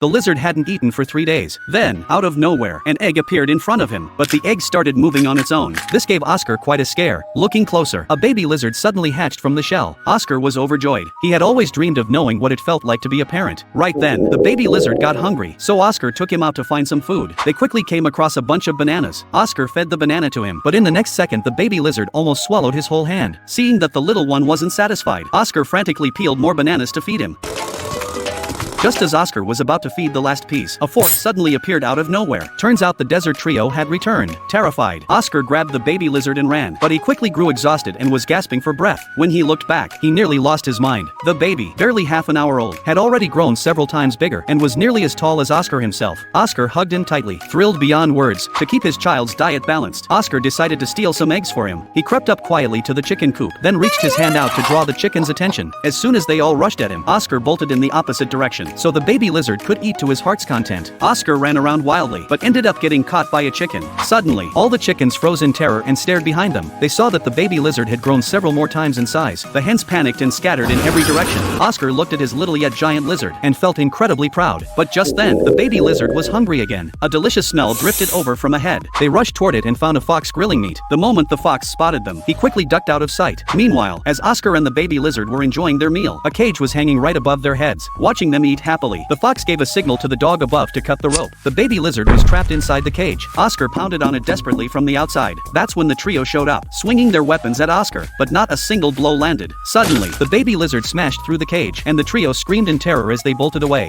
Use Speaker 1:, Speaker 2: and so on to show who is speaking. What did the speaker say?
Speaker 1: The lizard hadn't eaten for 3 days. Then, out of nowhere, an egg appeared in front of him, but the egg started moving on its own. This gave Oscar quite a scare. Looking closer, a baby lizard suddenly hatched from the shell. Oscar was overjoyed. He had always dreamed of knowing what it felt like to be a parent. Right then, the baby lizard got hungry, so Oscar took him out to find some food. They quickly came across a bunch of bananas. Oscar fed the banana to him, but in the next second the baby lizard almost swallowed his whole hand. Seeing that the little one wasn't satisfied, Oscar frantically peeled more bananas to feed him. Just as Oscar was about to feed the last piece, a fork suddenly appeared out of nowhere. Turns out the desert trio had returned. Terrified, Oscar grabbed the baby lizard and ran, but he quickly grew exhausted and was gasping for breath. When he looked back, he nearly lost his mind. The baby, barely half an hour old, had already grown several times bigger and was nearly as tall as Oscar himself. Oscar hugged him tightly, thrilled beyond words. To keep his child's diet balanced, Oscar decided to steal some eggs for him. He crept up quietly to the chicken coop, then reached his hand out to draw the chicken's attention. As soon as they all rushed at him, Oscar bolted in the opposite direction, so the baby lizard could eat to his heart's content. Oscar ran around wildly, but ended up getting caught by a chicken. Suddenly, all the chickens froze in terror and stared behind them. They saw that the baby lizard had grown several more times in size. The hens panicked and scattered in every direction. Oscar looked at his little yet giant lizard and felt incredibly proud. But just then, the baby lizard was hungry again. A delicious smell drifted over from ahead. They rushed toward it and found a fox grilling meat. The moment the fox spotted them, he quickly ducked out of sight. Meanwhile, as Oscar and the baby lizard were enjoying their meal, a cage was hanging right above their heads. Watching them eat happily, the fox gave a signal to the dog above to cut the rope. The baby lizard was trapped inside the cage. Oscar pounded on it desperately from the outside. That's when the trio showed up, swinging their weapons at Oscar, but not a single blow landed. Suddenly, the baby lizard smashed through the cage, and the trio screamed in terror as they bolted away.